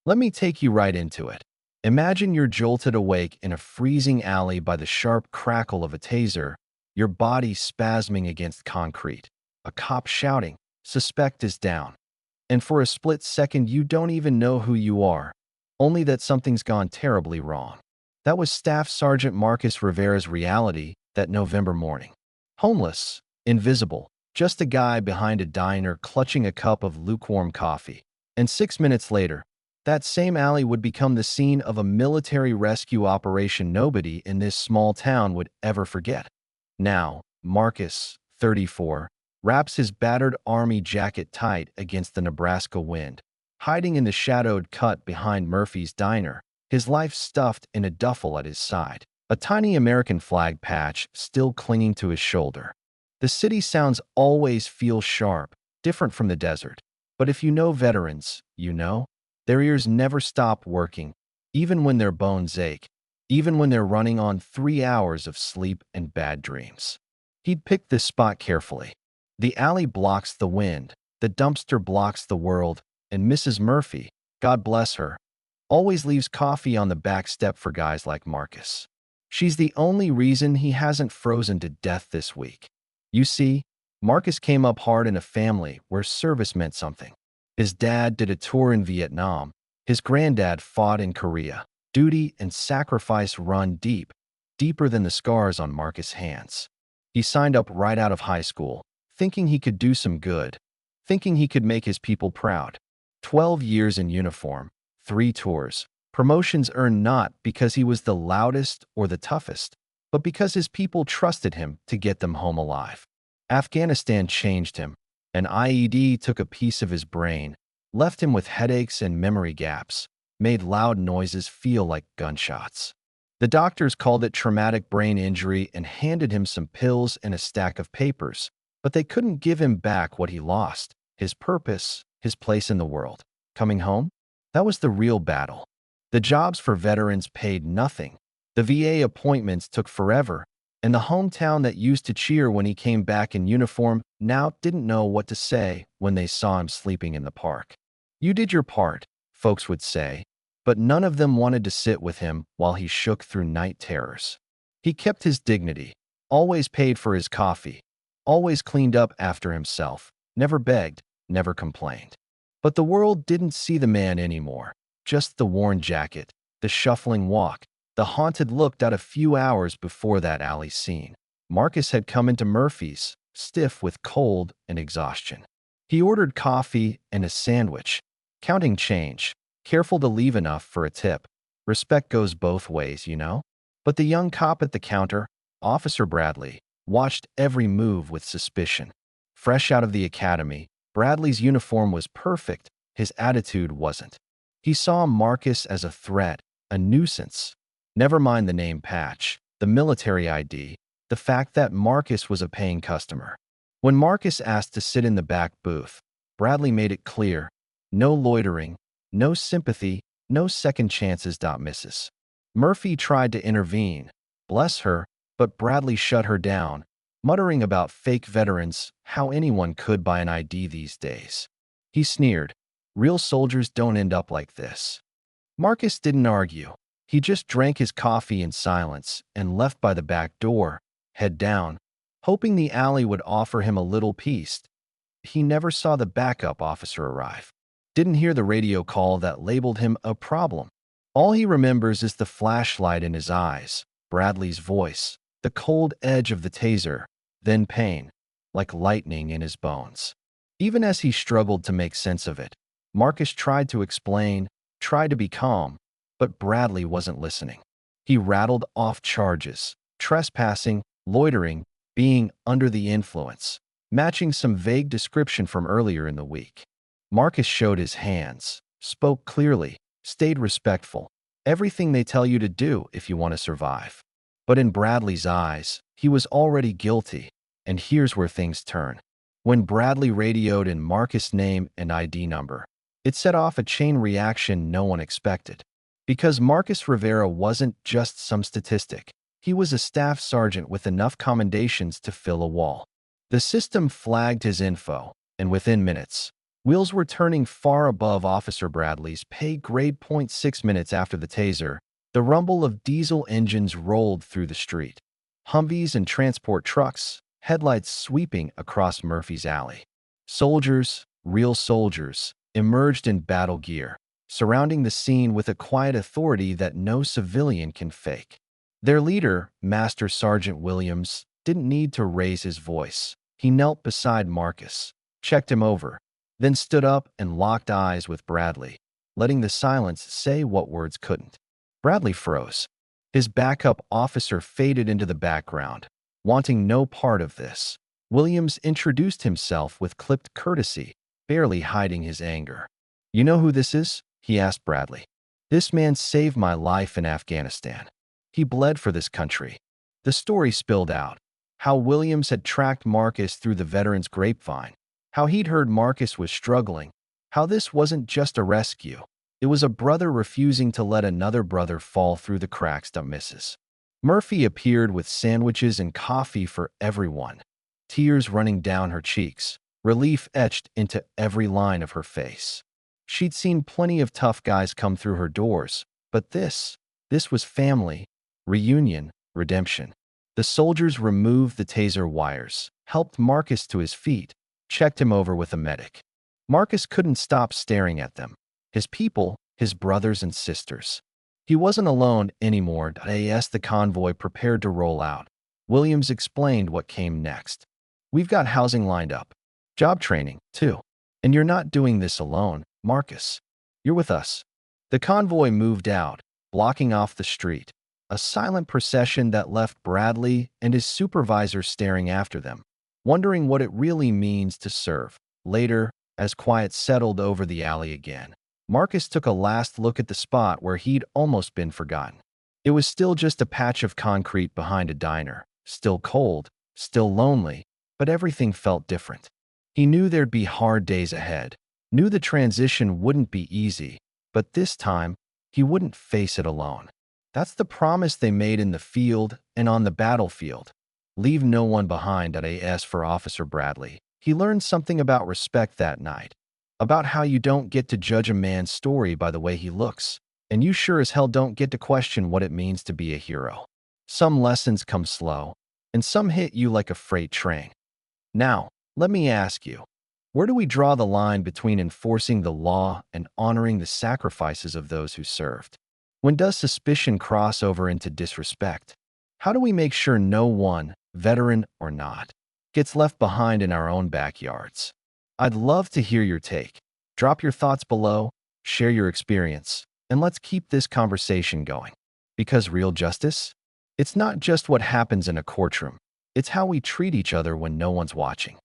Let me take you right into it. Imagine you're jolted awake in a freezing alley by the sharp crackle of a taser, your body spasming against concrete. A cop shouting, "Suspect is down." And for a split second, you don't even know who you are, only that something's gone terribly wrong. That was Staff Sergeant Marcus Rivera's reality that November morning. Homeless, invisible, just a guy behind a diner clutching a cup of lukewarm coffee. And 6 minutes later, that same alley would become the scene of a military rescue operation nobody in this small town would ever forget. Now, Marcus, 34, wraps his battered army jacket tight against the Nebraska wind, hiding in the shadowed cut behind Murphy's diner, his life stuffed in a duffel at his side, a tiny American flag patch still clinging to his shoulder. The city sounds always feel sharp, different from the desert. But if you know veterans, you know, their ears never stop working, even when their bones ache, even when they're running on 3 hours of sleep and bad dreams. He'd picked this spot carefully. The alley blocks the wind, the dumpster blocks the world, and Mrs. Murphy, God bless her, always leaves coffee on the back step for guys like Marcus. She's the only reason he hasn't frozen to death this week. You see, Marcus came up hard in a family where service meant something. His dad did a tour in Vietnam. His granddad fought in Korea. Duty and sacrifice run deep, deeper than the scars on Marcus' hands. He signed up right out of high school, thinking he could do some good, thinking he could make his people proud. 12 years in uniform, 3 tours, promotions earned not because he was the loudest or the toughest, but because his people trusted him to get them home alive. Afghanistan changed him. An IED took a piece of his brain, left him with headaches and memory gaps, made loud noises feel like gunshots. The doctors called it traumatic brain injury and handed him some pills and a stack of papers, but they couldn't give him back what he lost, his purpose, his place in the world. Coming home? That was the real battle. The jobs for veterans paid nothing. The VA appointments took forever, and the hometown that used to cheer when he came back in uniform now didn't know what to say when they saw him sleeping in the park. You did your part, folks would say, but none of them wanted to sit with him while he shook through night terrors. He kept his dignity, always paid for his coffee, always cleaned up after himself, never begged, never complained. But the world didn't see the man anymore, just the worn jacket, the shuffling walk, the haunted look out a few hours before that alley scene. Marcus had come into Murphy's, stiff with cold and exhaustion. He ordered coffee and a sandwich, counting change, careful to leave enough for a tip. Respect goes both ways, you know? But the young cop at the counter, Officer Bradley, watched every move with suspicion. Fresh out of the academy, Bradley's uniform was perfect, his attitude wasn't. He saw Marcus as a threat, a nuisance. Never mind the name patch, the military ID, the fact that Marcus was a paying customer. When Marcus asked to sit in the back booth, Bradley made it clear, no loitering, no sympathy, no second chances. Misses. Murphy tried to intervene, bless her, but Bradley shut her down, muttering about fake veterans, how anyone could buy an ID these days. He sneered, real soldiers don't end up like this. Marcus didn't argue. He just drank his coffee in silence and left by the back door, head down, hoping the alley would offer him a little peace. He never saw the backup officer arrive. Didn't hear the radio call that labeled him a problem. All he remembers is the flashlight in his eyes, Bradley's voice, the cold edge of the taser, then pain, like lightning in his bones. Even as he struggled to make sense of it, Marcus tried to explain, tried to be calm, but Bradley wasn't listening. He rattled off charges, trespassing, loitering, being under the influence, matching some vague description from earlier in the week. Marcus showed his hands, spoke clearly, stayed respectful. Everything they tell you to do if you want to survive. But in Bradley's eyes, he was already guilty, and here's where things turn. When Bradley radioed in Marcus' name and ID number, it set off a chain reaction no one expected. Because Marcus Rivera wasn't just some statistic. He was a staff sergeant with enough commendations to fill a wall. The system flagged his info, and within minutes, Wheels were turning far above Officer Bradley's pay grade. 6 minutes after the taser, the rumble of diesel engines rolled through the street. Humvees and transport trucks, headlights sweeping across Murphy's Alley. Soldiers, real soldiers, emerged in battle gear, surrounding the scene with a quiet authority that no civilian can fake. Their leader, Master Sergeant Williams, didn't need to raise his voice. He knelt beside Marcus, checked him over, then stood up and locked eyes with Bradley, letting the silence say what words couldn't. Bradley froze. His backup officer faded into the background, wanting no part of this. Williams introduced himself with clipped courtesy, barely hiding his anger. "You know who this is?" he asked Bradley. "This man saved my life in Afghanistan. He bled for this country." The story spilled out. How Williams had tracked Marcus through the veteran's grapevine. How he'd heard Marcus was struggling. How this wasn't just a rescue. It was a brother refusing to let another brother fall through the cracks. Mrs. Murphy appeared with sandwiches and coffee for everyone, tears running down her cheeks, relief etched into every line of her face. She'd seen plenty of tough guys come through her doors, but this was family, reunion, redemption. The soldiers removed the taser wires, helped Marcus to his feet, checked him over with a medic. Marcus couldn't stop staring at them. His people, his brothers and sisters. He wasn't alone anymore. As the convoy prepared to roll out, Williams explained what came next. "We've got housing lined up. Job training, too. And you're not doing this alone, Marcus. You're with us." The convoy moved out, blocking off the street. A silent procession that left Bradley and his supervisor staring after them, wondering what it really means to serve. Later, as quiet settled over the alley again, Marcus took a last look at the spot where he'd almost been forgotten. It was still just a patch of concrete behind a diner, still cold, still lonely, but everything felt different. He knew there'd be hard days ahead, knew the transition wouldn't be easy, but this time, he wouldn't face it alone. That's the promise they made in the field and on the battlefield. Leave no one behind. As for Officer Bradley, he learned something about respect that night, about how you don't get to judge a man's story by the way he looks, and you sure as hell don't get to question what it means to be a hero. Some lessons come slow, and some hit you like a freight train. Now, let me ask you, where do we draw the line between enforcing the law and honoring the sacrifices of those who served? When does suspicion cross over into disrespect? How do we make sure no one, veteran or not, gets left behind in our own backyards? I'd love to hear your take. Drop your thoughts below, share your experience, and let's keep this conversation going. Because real justice? It's not just what happens in a courtroom. It's how we treat each other when no one's watching.